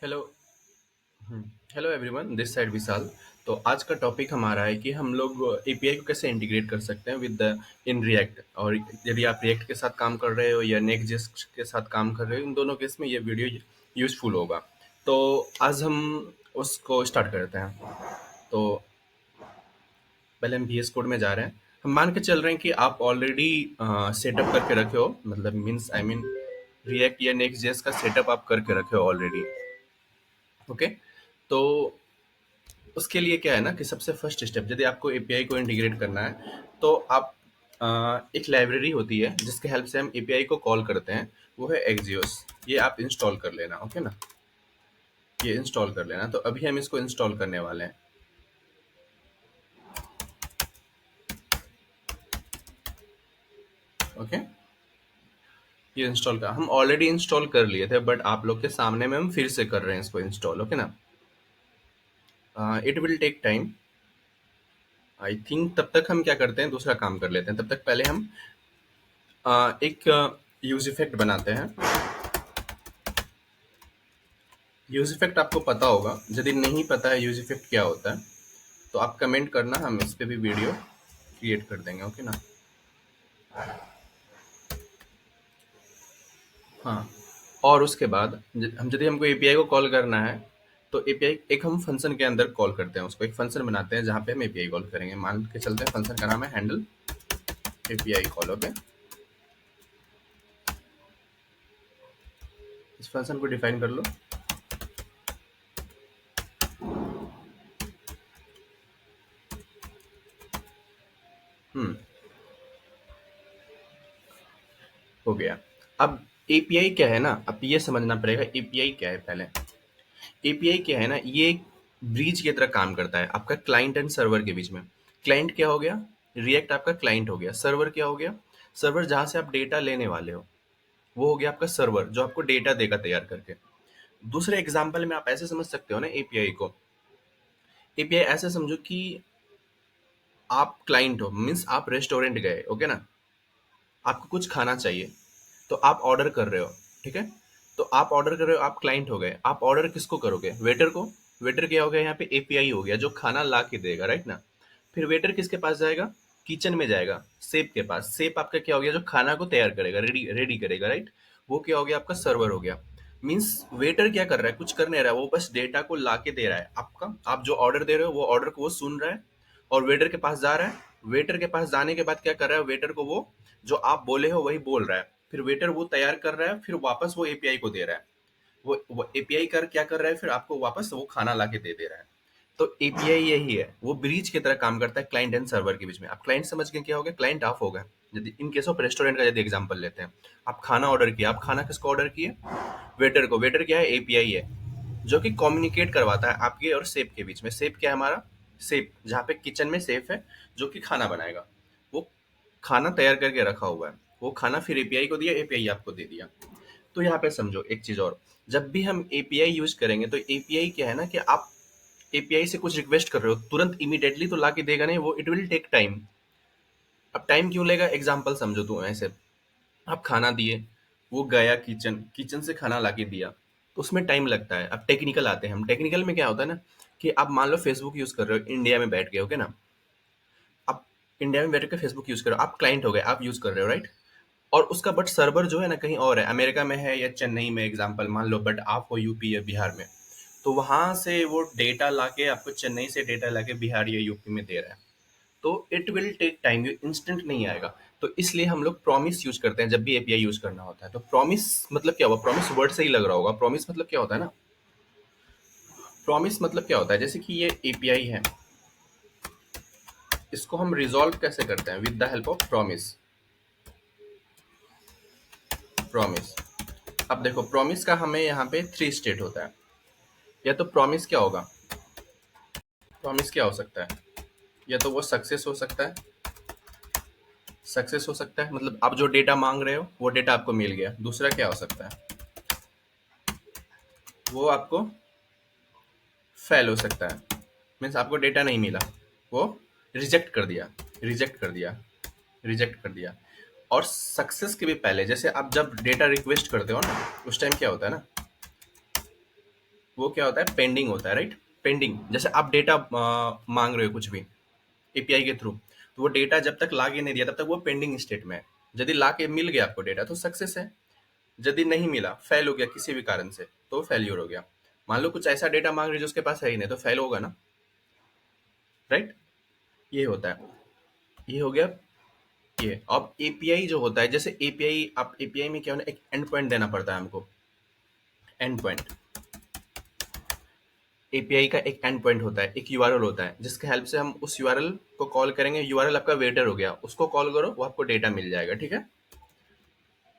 Hello. Hello everyone, this side Vishal. तो आज का टॉपिक हमारा है कि हम लोग एपीआई को कैसे इंटीग्रेट कर सकते हैं विद इन रिएक्ट। और यदि आप रिएक्ट के साथ काम कर रहे हो या नेक्स्ट के साथ काम कर रहे हो, इन दोनों केस में ये वीडियो यूजफुल होगा। तो आज हम उसको स्टार्ट करते हैं। तो पहले हम VS कोड में जा रहे हैं। हम मान के चल रहे हैं कि आप ऑलरेडी सेटअप करके रखे हो, मतलब मीन्स आई मीन रिएक्ट या नेक्स्ट जेएस का सेटअप आप करके रखे हो ऑलरेडी। ओके। तो उसके लिए क्या है ना कि सबसे फर्स्ट स्टेप, यदि आपको एपीआई को इंटीग्रेट करना है तो आप एक लाइब्रेरी होती है जिसके हेल्प से हम एपीआई को कॉल करते हैं, वो है एक्जियोस। ये आप इंस्टॉल कर लेना, ओके ना। ये इंस्टॉल कर लेना। तो अभी हम इसको इंस्टॉल करने वाले हैं। ओके। ये इंस्टॉल कर हम ऑलरेडी इंस्टॉल कर लिए थे, बट आप लोग के सामने में हम फिर से कर रहे हैं इसको इंस्टॉल, ओके ना। It will take time, I think. तब तक हम क्या करते हैं, दूसरा काम कर लेते हैं। तब तक पहले हम एक यूज इफेक्ट बनाते हैं। यूज इफेक्ट आपको पता होगा, यदि नहीं पता है यूज इफेक्ट क्या होता है तो आप कमेंट करना, हम इस पे भी वीडियो क्रिएट कर देंगे, ओके ना। हाँ। और उसके बाद हम यदि हमको एपीआई को कॉल करना है तो एपीआई एक हम फंक्शन के अंदर कॉल करते हैं, उसको एक फंक्शन बनाते हैं जहाँ पे हम एपीआई कॉल करेंगे। मान के चलते हैं फंक्शन का नाम है हैंडल एपीआई कॉल, ओके। इस फंक्शन को डिफाइन कर लो। हम्म हो गया। अब एपीआई क्या है ना, अब ये समझना पड़ेगा एपीआई क्या है पहले। एपीआई क्या है ना, ये एक ब्रिज की तरह काम करता है आपका क्लाइंट एंड सर्वर के बीच में। क्लाइंट क्या हो गया, रिएक्ट आपका क्लाइंट हो गया। सर्वर क्या हो गया, सर्वर जहां से आप डेटा लेने वाले हो, वो हो गया आपका सर्वर जो आपको डेटा देगा तैयार करके। दूसरे एग्जाम्पल में आप ऐसे समझ सकते हो ना एपीआई को। एपीआई ऐसे समझो कि आप क्लाइंट हो, मीन्स आप रेस्टोरेंट गए, ओके ना। आपको कुछ खाना चाहिए तो आप ऑर्डर कर रहे हो, ठीक है। तो आप ऑर्डर कर रहे हो, आप क्लाइंट हो गए। आप ऑर्डर किसको करोगे, वेटर को। वेटर क्या हो गया यहाँ पे, एपीआई हो गया जो खाना ला के देगा, राइट ना। फिर वेटर किसके पास जाएगा, किचन में जाएगा, सेफ के पास। सेफ आपका क्या हो गया, जो खाना को तैयार करेगा, रेडी रेडी करेगा, राइट। वो क्या हो गया, आपका सर्वर हो गया। मीन्स वेटर क्या कर रहा है, कुछ कर नहीं रहा है, वो बस डेटा को ला के दे रहा है आपका। आप जो ऑर्डर दे रहे हो वो ऑर्डर को वो सुन रहा है और वेटर के पास जा रहा है। वेटर के पास जाने के बाद क्या कर रहा है, वेटर को वो जो आप बोले हो वही बोल रहा है। फिर वेटर वो तैयार कर रहा है, फिर वापस वो एपीआई को दे रहा है। वो एपीआई कर क्या कर रहा है, फिर आपको वापस वो खाना ला के दे रहा है। तो एपीआई यही है, वो ब्रिज की तरह काम करता है क्लाइंट एंड सर्वर के बीच में। आप क्लाइंट समझ के क्या हो गया, क्लाइंट ऑफ हो गया। यदि इन केस ऑफ रेस्टोरेंट का यदि एग्जांपल लेते हैं, आप खाना ऑर्डर किया। आप खाना किसको ऑर्डर किए, वेटर को। वेटर क्या है, एपीआई है जो कि कम्युनिकेट करवाता है आपके और सेफ के बीच में। सेफ क्या है हमारा, सेफ जहाँ पे किचन में सेफ है जो कि खाना बनाएगा। वो खाना तैयार करके रखा हुआ है, वो खाना फिर एपीआई को दिया, एपीआई आपको दे दिया। तो यहाँ पे समझो एक चीज और, जब भी हम एपीआई यूज करेंगे तो एपीआई क्या है ना कि आप एपीआई से कुछ रिक्वेस्ट कर रहे हो, तुरंत इमीडिएटली तो ला के देगा नहीं वो, इट विल टेक टाइम। अब टाइम क्यों लेगा, एग्जाम्पल समझो। तो ऐसे आप खाना दिए, वो गया किचन, किचन से खाना ला के दिया, तो उसमें टाइम लगता है। अब टेक्निकल आते हैं हम। टेक्निकल में क्या होता है ना कि आप मान लो फेसबुक यूज कर रहे हो इंडिया में बैठ के, ओके ना। आप इंडिया में बैठ के फेसबुक यूज कर रहे हो, आप क्लाइंट हो गए, आप यूज कर रहे हो, राइट। और उसका बट सर्वर जो है ना कहीं और है, अमेरिका में है या चेन्नई में, एग्जाम्पल मान लो। बट आप हो यूपी या बिहार में, तो वहां से वो डेटा लाके आपको चेन्नई से डेटा लाके बिहार या यूपी में दे रहा है। तो इट विल टेक टाइम, ये इंस्टेंट नहीं आएगा। तो इसलिए हम लोग प्रॉमिस यूज करते हैं जब भी एपीआई यूज करना होता है। तो प्रॉमिस मतलब क्या हुआ, प्रॉमिस वर्ड से ही लग रहा होगा। प्रॉमिस मतलब क्या होता है ना, प्रॉमिस मतलब क्या होता है, जैसे कि ये एपीआई है, इसको हम रिजॉल्व कैसे करते हैं, with the help of promise. Promise. अब देखो प्रॉमिस का हमें यहाँ पे 3 स्टेट होता है। या तो प्रॉमिस क्या होगा, प्रॉमिस क्या हो सकता है, या तो वो सक्सेस हो सकता है। सक्सेस हो सकता है मतलब आप जो डेटा मांग रहे हो वो डेटा आपको मिल गया। दूसरा क्या हो सकता है, वो आपको फेल हो सकता है, मीन्स आपको डेटा नहीं मिला, वो रिजेक्ट कर दिया, रिजेक्ट कर दिया, रिजेक्ट कर दिया। और सक्सेस के भी पहले, जैसे आप जब डेटा रिक्वेस्ट करते हो ना, उस टाइम क्या होता है ना, वो क्या होता है, पेंडिंग होता है, राइट। पेंडिंग जैसे आप डेटा मांग रहे हो कुछ भी एपीआई के थ्रू, तो वो डेटा जब तक ला के नहीं दिया तब तक वो पेंडिंग स्टेट में है। यदि ला के मिल गया आपको डेटा तो सक्सेस है, यदि नहीं मिला, फेल हो गया किसी भी कारण से, तो फेल्यूर हो गया। मान लो कुछ ऐसा डेटा मांग रहे जो उसके पास है ही नहीं, तो फेल होगा ना, राइट। ये होता है, ये हो गया। ये अब एपीआई जो होता है, जैसे एपीआई, आप एपीआई में क्या होना, एक एंड पॉइंट देना पड़ता है हमको। एंड पॉइंट, एपीआई का एक एंड पॉइंट होता है, एक यूआरएल होता है, जिसके हेल्प से हम उस यूआरएल को कॉल करेंगे। यूआरएल आपका वेटर हो गया, उसको कॉल करो, वो आपको डेटा मिल जाएगा, ठीक है।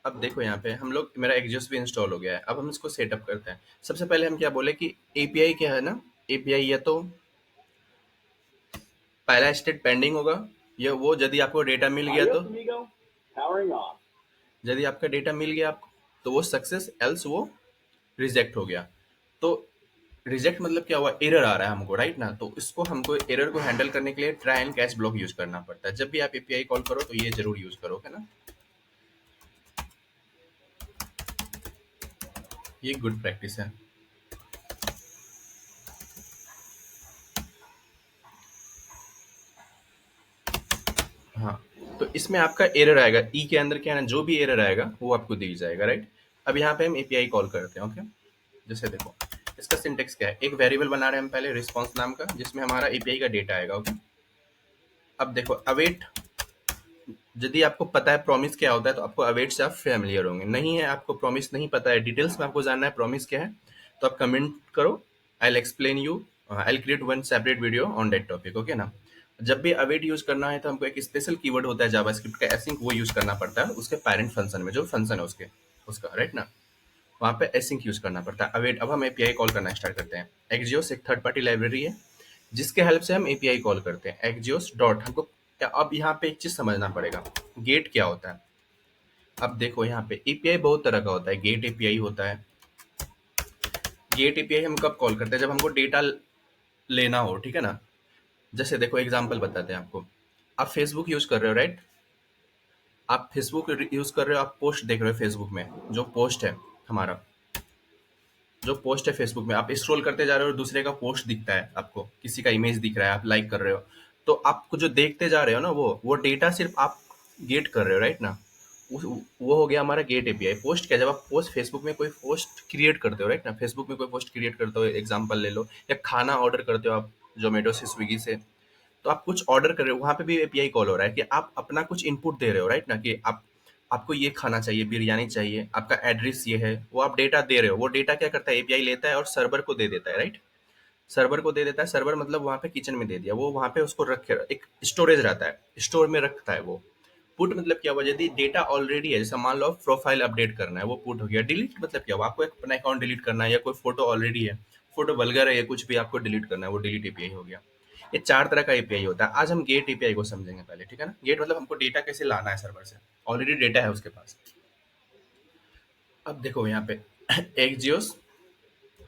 अब देखो यहाँ पे हम लोग, मेरा एक्जियोस भी इंस्टॉल हो गया है, अब हम इसको सेटअप करते हैं। सबसे पहले हम क्या बोले कि एपीआई क्या है ना, एपीआई या तो पहला स्टेट पेंडिंग होगा, या वो यदि आपको डेटा मिल गया तो, यदि आपका डेटा मिल गया आपको तो वो सक्सेस, एल्स वो रिजेक्ट हो गया। तो रिजेक्ट मतलब क्या हुआ, एरर आ रहा है हमको, राइट ना। तो इसको हमको एरर को हैंडल करने के लिए try and catch block use करना पड़ता है। जब भी आप एपीआई कॉल करो तो ये जरूर यूज करो, है ना। ये गुड प्रैक्टिस है। हाँ, तो इसमें आपका एरर आएगा, ई के अंदर क्या है ना, जो भी एरर आएगा वो आपको दी जाएगा, राइट। अब यहाँ पे हम एपीआई कॉल करते हैं, ओके। जैसे देखो, इसका सिंटेक्स क्या है, एक वेरिएबल बना रहे हैं हम पहले रिस्पॉन्स नाम का, जिसमें हमारा एपीआई का डेटा आएगा, ओके। अब देखो अवेट, यदि आपको पता है प्रॉमिस क्या होता है तो आपको अवेट से आप फैमिलियर होंगे। नहीं है, आपको प्रॉमिस नहीं पता है, डिटेल्स में आपको जानना है प्रॉमिस क्या है, तो आप कमेंट करो, I will explain you, I will create one separate video on that topic, okay ना। जब भी अवेट यूज करना है तो हमको एक स्पेशल कीवर्ड होता है जावास्क्रिप्ट का, एसिंक, वो यूज करना पड़ता है उसके पेरेंट फंक्शन में, जो फंक्शन है उसके, उसका, राइट ना। वहाँ पे एसिंक यूज करना पड़ता है। अवेट, अब हम एपीआई कॉल करना स्टार्ट करते हैं। एक्जियोस एक थर्ड पार्टी लाइब्रेरी है जिसके हेल्प से हम एपीआई कॉल करते हैं। एक्जियोस डॉट हमको, अब यहाँ पे एक चीज समझना पड़ेगा, गेट क्या होता है। अब देखो यहाँ पे एपीआई बहुत तरह का होता है। गेट एपीआई होता है। गेट एपीआई हम कब कॉल करते हैं, जब हमको डेटा लेना हो, ठीक है ना। जैसे देखो एग्जांपल बताते हैं आपको, आप फेसबुक यूज कर रहे हो, राइट। आप फेसबुक यूज कर रहे हो, आप पोस्ट देख रहे हो फेसबुक में, जो पोस्ट है हमारा, जो पोस्ट है फेसबुक में, आप स्क्रॉल करते जा रहे हो, दूसरे का पोस्ट दिखता है आपको, किसी का इमेज दिख रहा है, आप लाइक कर रहे हो, तो आपको जो देखते जा रहे हो ना, वो डेटा सिर्फ आप गेट कर रहे हो, राइट ना। वो हो गया हमारा गेट एपीआई। पोस्ट क्या, जब आप पोस्ट फेसबुक में कोई पोस्ट क्रिएट करते हो, राइट ना, फेसबुक में कोई पोस्ट क्रिएट करते हो, एग्जांपल ले लो, या खाना ऑर्डर करते हो आप जोमेटो से, स्विगी से, तो आप कुछ ऑर्डर कर रहे हो, वहां पे भी एपीआई कॉल हो रहा है कि आप अपना कुछ इनपुट दे रहे हो, राइट ना, कि आप, आपको ये खाना चाहिए, बिरयानी चाहिए, आपका एड्रेस ये है, वो आप डेटा दे रहे हो। वो डेटा क्या करता है, एपीआई लेता है और सर्वर को दे देता है, राइट। सर्वर को दे देता है, सर्वर मतलब वहाँ पे किचन में दे दिया, वो वहाँ पे उसको रख के, एक स्टोरेज रहता है, स्टोर में रखता है वो। पुट मतलब क्या हुआ, यदि डेटा ऑलरेडी है, जैसे मान लो प्रोफाइल अपडेट करना है, वो पुट हो गया। डिलीट मतलब क्या हुआ, आपको एक अपना अकाउंट डिलीट करना है, या कोई फोटो ऑलरेडी है, फोटो वल्गर है या कुछ भी आपको डिलीट करना है, वो डिलीट एपीआई हो गया। ये चार तरह का एपीआई होता है। आज हम गेट एपीआई को समझेंगे पहले, ठीक है ना। गेट मतलब हमको डेटा कैसे लाना है सर्वर से, ऑलरेडी डेटा है उसके पास। अब देखो यहाँ पे एक्जियोस,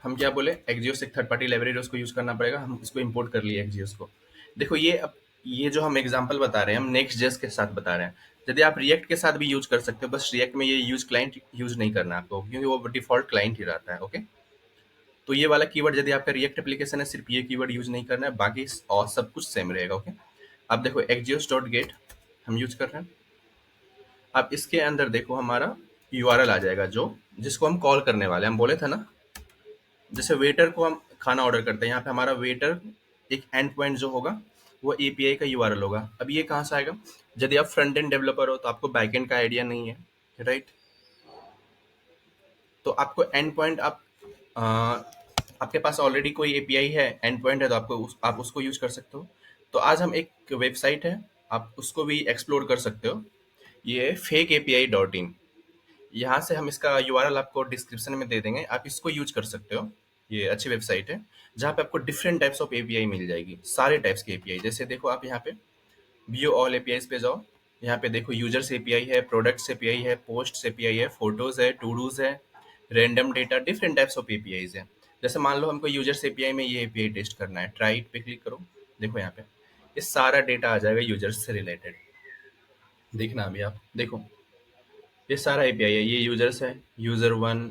हम क्या बोले, एक्जियोस एक थर्ड पार्टी लाइब्रेरी, उसको यूज करना पड़ेगा, हम इसको इंपोर्ट कर लिए एक्जियोस को। देखो ये, अब ये जो हम एग्जांपल बता रहे हैं, हम नेक्स्ट जेस के साथ बता रहे हैं। यदि आप रिएक्ट के साथ भी यूज कर सकते हो, बस रिएक्ट में ये यूज क्लाइंट यूज नहीं करना आपको, क्योंकि वो डिफॉल्ट क्लाइंट ही रहता है, ओके। तो ये वाला कीवर्ड, यदि आपका रिएक्ट एप्लीकेशन है, सिर्फ ये कीवर्ड यूज नहीं करना है, बाकी और सब कुछ सेम रहेगा, ओके। अब देखो एक्जियोस डॉट गेट हम यूज कर रहे हैं। अब इसके अंदर देखो हमारा यूआरएल आ जाएगा, जो जिसको हम कॉल करने वाले हैं। हम बोले थे ना, जैसे वेटर को हम खाना ऑर्डर करते हैं, यहाँ पे हमारा वेटर एक एंड पॉइंट जो होगा वो एपीआई का यूआरएल होगा। अब ये कहाँ से आएगा, यदि आप फ्रंट एंड डेवलपर हो तो आपको बैक एंड का आइडिया नहीं है, राइट। तो आपको एंड पॉइंट, अ, आपके पास ऑलरेडी कोई एपीआई है, एंड पॉइंट है, तो आप उसको यूज कर सकते हो। तो आज हम, एक वेबसाइट है, आप उसको भी एक्सप्लोर कर सकते हो, ये फेक एपीआई डॉट इन। यहाँ से हम इसका यूआरएल आपको डिस्क्रिप्शन में दे देंगे, आप इसको यूज कर सकते हो। ये अच्छी वेबसाइट है जहाँ पे आपको डिफरेंट टाइप्स ऑफ एपीआई मिल जाएगी, सारे टाइप्स के एपीआई। जैसे देखो आप यहाँ पे व्यू ऑल एपीआई पे जाओ, यहाँ पे देखो यूजर्स एपीआई है, प्रोडक्ट्स एपीआई है, पोस्ट्स एपीआई है, फोटोज है, टू डूज है, random data, different types of APIs है। जैसे मान लो हमको यूजर्स एपीआई में ये एपीआई टेस्ट करना है, ट्राई इट पे क्लिक करो। देखो यहाँ पे ये सारा डेटा आ जाएगा यूजर्स से रिलेटेड। देखना अभी आप देखो, ये सारा एपीआई है, ये यूजर्स है, यूजर वन,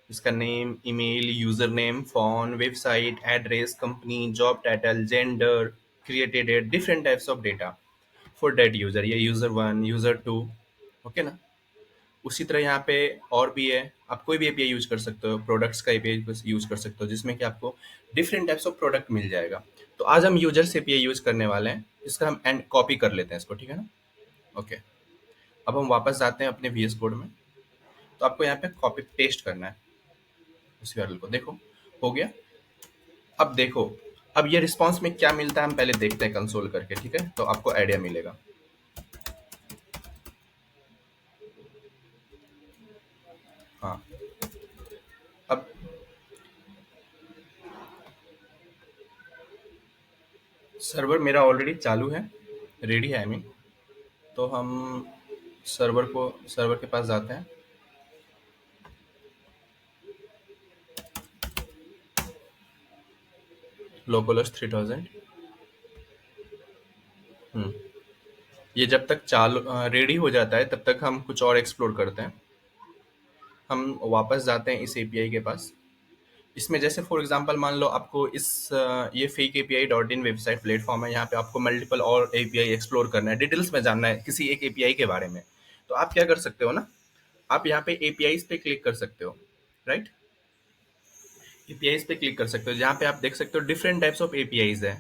इसका name, email, user name, phone, website address, company, job title, gender, created date, different types of data for that user, ये user one, user two. Okay ना। उसी तरह यहाँ पे और भी है, आप कोई भी एपीआई यूज कर सकते हो, प्रोडक्ट्स का एपीआई यूज कर सकते हो, जिसमें कि आपको डिफरेंट टाइप्स ऑफ प्रोडक्ट मिल जाएगा। तो आज हम यूजर्स एपीआई यूज करने वाले हैं, इसका हम एंड कॉपी कर लेते हैं इसको, ठीक है ना। ओके। अब हम वापस जाते हैं अपने वीएस कोड में। तो आपको यहाँ पे कॉपी पेस्ट करना है उस यूआरएल को, देखो हो गया। अब देखो, अब ये रिस्पॉन्स में क्या मिलता है हम पहले देखते हैं कंसोल करके, ठीक है, तो आपको आइडिया मिलेगा। हाँ। अब सर्वर मेरा ऑलरेडी चालू है, रेडी है आई मीन। तो हम सर्वर के पास जाते हैं। लोकलहोस्ट 3000। हम्म। ये जब तक चालू रेडी हो जाता है तब तक हम कुछ और एक्सप्लोर करते हैं। हम वापस जाते हैं इस एपीआई के पास। इसमें जैसे फॉर एग्जांपल मान लो आपको ये fake API dot in website platform है, यहाँ पे आपको मल्टीपल और एपीआई एक्सप्लोर करना है, डिटेल्स में जानना है किसी एक एपीआई के बारे में। तो आप क्या कर सकते हो ना, आप यहाँ पे एपीआईज पे क्लिक कर सकते हो, राइट। एपीआईज पे क्लिक कर सकते हो, जहाँ पे आप देख सकते हो डिफरेंट टाइप्स ऑफ एपीआईज है।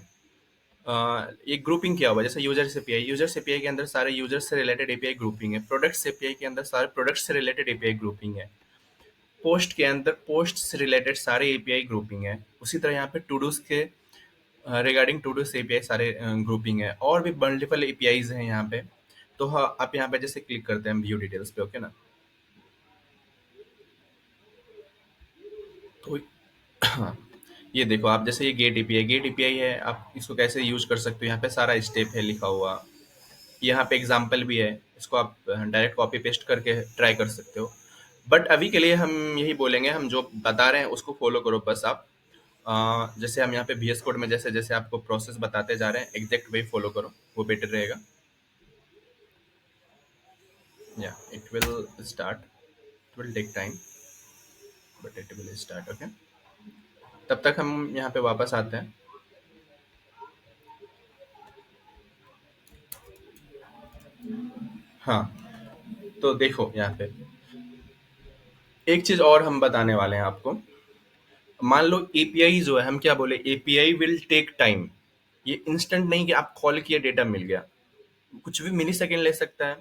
एक ग्रुपिंग किया हुआ है, जैसे यूजर्स एपीआई के अंदर सारे यूजर्स से रिलेटेड एपीआई ग्रुपिंग है, प्रोडक्ट्स एपीआई के अंदर सारे प्रोडक्ट्स से रिलेटेड एपीआई ग्रुपिंग है, पोस्ट के अंदर पोस्ट से रिलेटेड सारे एपीआई ग्रुपिंग है। उसी तरह यहाँ पे टूडूज के रिगार्डिंग टूडूज एपीआई सारे ग्रुपिंग है, और भी मल्टीपल एपीआईज हैं यहाँ पे। तो हाँ, आप यहाँ पे जैसे क्लिक करते हैं व्यू डिटेल्स पे, ओके ना। तो हाँ, ये देखो आप, जैसे ये गेट एपीआई है, आप इसको कैसे यूज कर सकते हो, यहाँ पे सारा स्टेप है लिखा हुआ। यहाँ पे एग्जाम्पल भी है, इसको आप डायरेक्ट कॉपी पेस्ट करके ट्राई कर सकते हो। बट अभी के लिए हम यही बोलेंगे, हम जो बता रहे हैं उसको फॉलो करो बस आप। जैसे हम यहाँ पे VS कोड में जैसे जैसे आपको प्रोसेस बताते जा रहे हैं, एग्जैक्ट वही फॉलो करो, वो बेटर रहेगा। या it will start, it will take time, but it will start, okay. तब तक हम यहाँ पे वापस आते हैं। हाँ, तो देखो यहाँ पे एक चीज और हम बताने वाले हैं आपको। मान लो एपीआई जो है, हम क्या बोले, एपीआई विल टेक टाइम। ये इंस्टेंट नहीं कि आप कॉल किए डेटा मिल गया, कुछ भी मिली सेकेंड ले सकता है।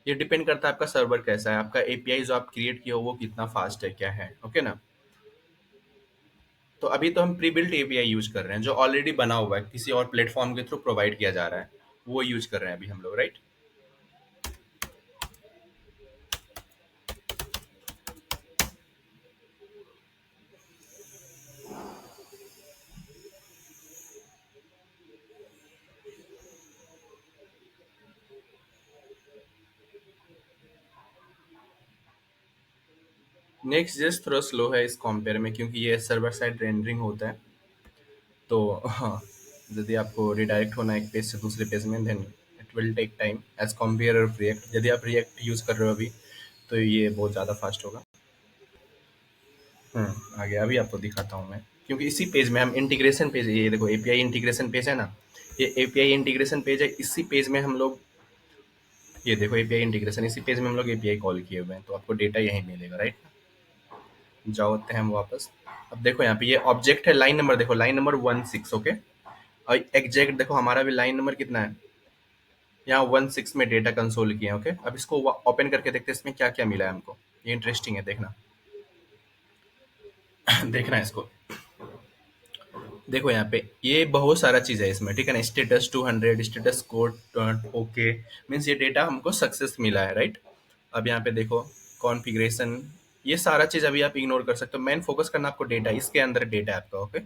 ये डिपेंड करता है आपका सर्वर कैसा है, आपका एपीआई जो आप क्रिएट किया हो वो कितना फास्ट है, क्या है, ओके ना। तो अभी तो हम प्री बिल्ट एपीआई यूज कर रहे हैं, जो ऑलरेडी बना हुआ है, किसी और प्लेटफॉर्म के थ्रू प्रोवाइड किया जा रहा है, वो यूज कर रहे हैं अभी हम लोग, राइट। नेक्स्ट जस्ट थोड़ा स्लो है इस कंपेयर में, क्योंकि ये सर्वर साइड रेंडरिंग होता है। तो हाँ, यदि आपको रिडायरेक्ट होना है एक पेज से दूसरे पेज में, then it will take time as compare React. यदि आप रिएक्ट यूज कर रहे हो अभी, तो ये बहुत ज़्यादा फास्ट होगा। आगे अभी आपको दिखाता हूँ मैं, क्योंकि इसी पेज में हम इंटीग्रेशन पेज, ये देखो एपीआई इंटीग्रेशन पेज है ना, ये एपीआई इंटीग्रेशन पेज है, इसी पेज में हम लोग, ये देखो एपीआई इंटीग्रेशन, इसी पेज में हम लोग एपीआई कॉल किए हुए हैं, तो आपको डेटा यहीं मिलेगा, राइट। जाते हैं हम वापस। अब देखो यहाँ पे ये ऑब्जेक्ट है, लाइन नंबर देखो, लाइन नंबर 16, ओके। और एग्जैक्ट देखो हमारा भी लाइन नंबर कितना है, यहाँ 16 में डेटा कंसोल किया है, ओके। अब इसको ओपन करके देखते हैं इसमें क्या क्या मिला है हमको, ये इंटरेस्टिंग है, देखना। देखना है इसको, देखो यहाँ पे ये बहुत सारा चीज है इसमें, ठीक है ना। Status 200, status code okay, means ये डेटा हमको सक्सेस मिला है, राइट। अब यहाँ पे देखो कॉन्फ़िगरेशन, ये सारा चीज अभी आप इग्नोर कर सकते हो, मेन फोकस करना आपको डेटा, इसके अंदर डेटा है आपका, ओके।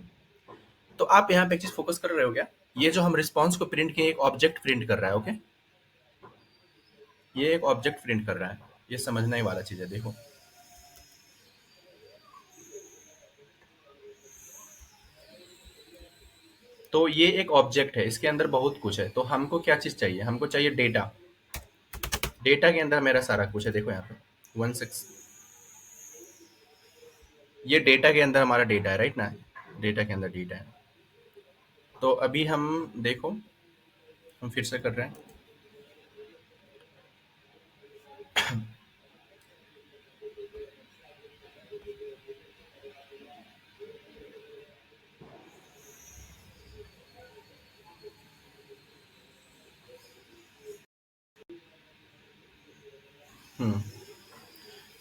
तो आप यहाँ पे एक चीज फोकस कर रहे हो क्या, ये जो हम रिस्पॉन्स को प्रिंट किए, एक ऑब्जेक्ट प्रिंट कर रहा है, ओके। ये एक ऑब्जेक्ट प्रिंट कर रहा है, ये समझना ही वाला चीज है, देखो। तो ये एक ऑब्जेक्ट है, इसके अंदर बहुत कुछ है, तो हमको क्या चीज चाहिए, हमको चाहिए डेटा। डेटा के अंदर मेरा सारा कुछ है, देखो यहाँ पे 16। ये डेटा के अंदर हमारा डेटा है, राइट ना? डेटा के अंदर डेटा है। तो अभी हम देखो, हम फिर से कर रहे हैं। हम्म,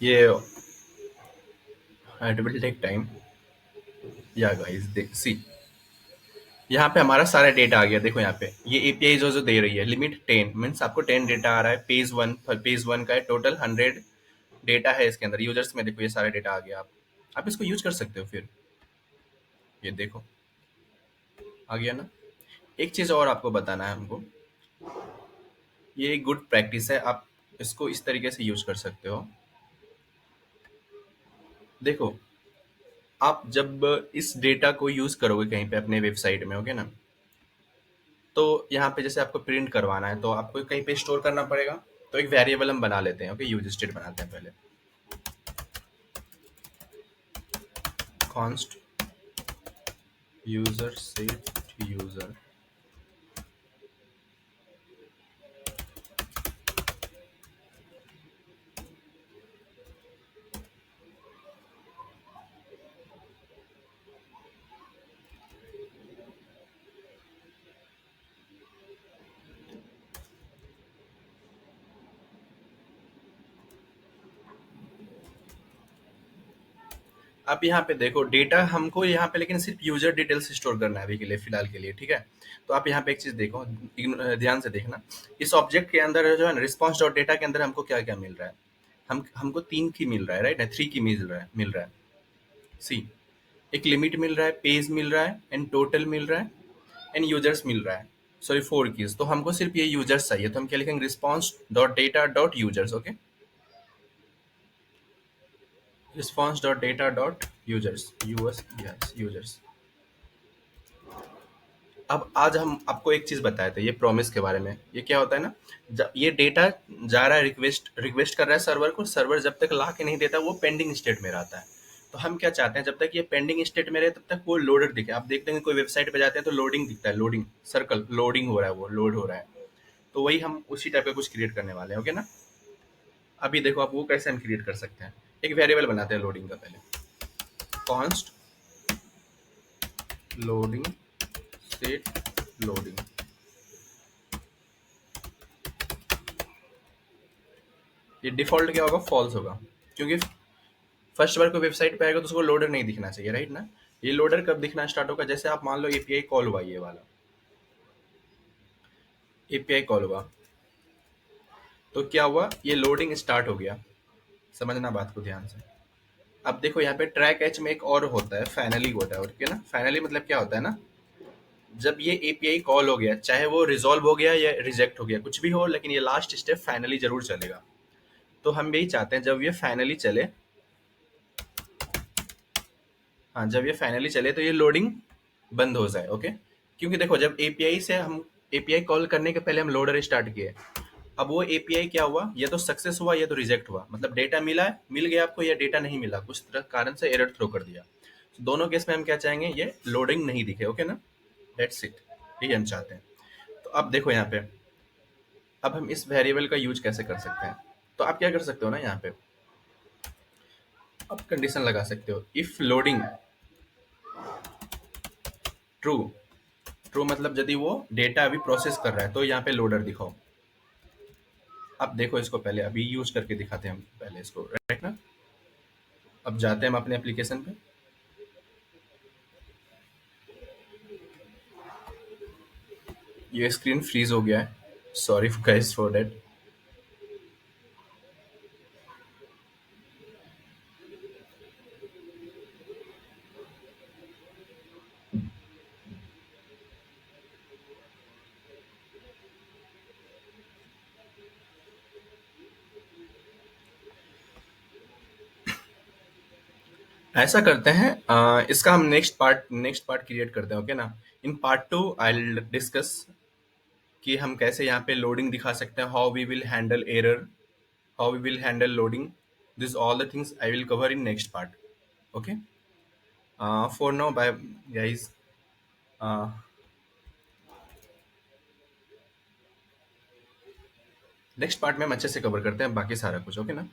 ये इट विल टेक टाइम। या गाइस देख सी, यहाँ पे हमारा सारा डेटा आ गया। देखो यहाँ पे ये एपीआई जो जो दे रही है, लिमिट 10 मीन्स आपको 10 डेटा आ रहा है। पेज वन का है, टोटल 100 डेटा है इसके अंदर। यूजर्स में देखो ये सारा डेटा आ गया। आप इसको यूज कर सकते हो फिर। ये देखो आ गया ना। एक चीज और आपको बताना है हमको, ये एक गुड प्रैक्टिस है, आप इसको इस तरीके से यूज कर सकते हो। देखो, आप जब इस डेटा को यूज करोगे कहीं पे अपने वेबसाइट में, ओके ना, तो यहाँ पे जैसे आपको प्रिंट करवाना है तो आपको कहीं पे स्टोर करना पड़ेगा। तो एक वेरिएबल हम बना लेते हैं, ओके, यूज स्टेट बनाते हैं पहले। Const user set user. आप यहाँ पे देखो डेटा हमको यहाँ पे लेकिन सिर्फ यूजर डिटेल्स स्टोर करना है अभी के लिए, फिलहाल के लिए, ठीक है। तो आप यहाँ पे एक चीज देखो, ध्यान से देखना। इस ऑब्जेक्ट के अंदर जो है ना, रिस्पॉन्स डॉट डेटा के अंदर हमको क्या क्या मिल रहा है। हमको 3 की मिल रहा है, राइट ना, 3 की मिल रहा है। सी, एक लिमिट मिल रहा है, पेज मिल रहा है, एंड टोटल मिल रहा है, एंड यूजर्स मिल रहा है। Sorry, 4 keys. तो हमको सिर्फ ये यूजर्स चाहिए, तो हम क्या लिखेंगे, response dot data dot users, okay. Response dot data dot users, US, yes users. अब आज हम आपको एक चीज बताए थे, ये प्रॉमिस के बारे में। ये क्या होता है ना, ये डेटा जा रहा है, रिक्वेस्ट रिक्वेस्ट कर रहा है सर्वर को। सर्वर जब तक ला के नहीं देता वो पेंडिंग स्टेट में रहता है। तो हम क्या चाहते हैं, जब तक ये पेंडिंग स्टेट में रहे तब तक वो लोडर दिखे। आप देखते हैं कोई वेबसाइट पे जाते हैं तो लोडिंग दिखता है, लोडिंग सर्कल, लोडिंग हो रहा है, वो लोड हो रहा है। तो वही हम उसी टाइप का कुछ क्रिएट करने वाले हैं, ओके ना। अभी देखो आप वो कैसे हम क्रिएट कर सकते हैं। एक वेरिएबल बनाते हैं लोडिंग का पहले। Const loading state loading. ये डिफॉल्ट क्या होगा, फॉल्स होगा, क्योंकि फर्स्ट बार कोई वेबसाइट पे आएगा तो उसको लोडर नहीं दिखना चाहिए, राइट ना। ये लोडर कब दिखना स्टार्ट होगा, जैसे आप मान लो एपीआई कॉल हुआ, ये वाला एपीआई कॉल हुआ, तो क्या हुआ, ये लोडिंग स्टार्ट हो गया। समझना बात को ध्यान से। अब देखो यहाँ पे ट्रैक एच में एक और होता है, फाइनली होता है, ओके ना। फाइनली मतलब क्या होता है ना, जब ये एपीआई कॉल हो गया, चाहे वो रिजॉल्व हो गया या रिजेक्ट हो गया, कुछ भी हो, लेकिन ये लास्ट स्टेप फाइनली जरूर चलेगा। तो हम यही चाहते हैं, जब ये फाइनली चले, हाँ, जब ये फाइनली चले तो ये लोडिंग बंद हो जाए, ओके। क्योंकि देखो, जब एपीआई से हम एपीआई कॉल करने के पहले हम लोडर स्टार्ट किए, अब वो एपीआई क्या हुआ, ये तो सक्सेस हुआ, ये तो रिजेक्ट हुआ। मतलब डेटा मिला है, मिल गया आपको, या डेटा नहीं मिला, कुछ तरह कारण से एरर थ्रो कर दिया। तो दोनों केस में हम क्या चाहेंगे, ये लोडिंग नहीं दिखे, ओके ना। दैट्स इट, यही हम चाहते हैं। तो अब देखो यहाँ पे, अब हम इस वेरिएबल का यूज कैसे कर सकते हैं। तो आप क्या कर सकते हो ना, यहाँ पे आप कंडीशन लगा सकते हो, इफ लोडिंग ट्रू। ट्रू मतलब यदि वो डेटा अभी प्रोसेस कर रहा है तो यहाँ पे लोडर दिखाओ। अब देखो इसको पहले अभी यूज करके दिखाते हैं हम पहले इसको, राइट ना। अब जाते हैं हम अपने एप्लीकेशन पे। ये स्क्रीन फ्रीज हो गया है, सॉरी गाइस फॉर दैट। ऐसा करते हैं, इसका हम नेक्स्ट पार्ट क्रिएट करते हैं, ओके ना। In part 2 I will discuss कि हम कैसे यहाँ पे लोडिंग दिखा सकते हैं, how we will handle error, how we will handle loading, this all the things I will cover in next part, okay. For now bye guys. Next part में हम अच्छे से कवर करते हैं बाकी सारा कुछ, ओके ना?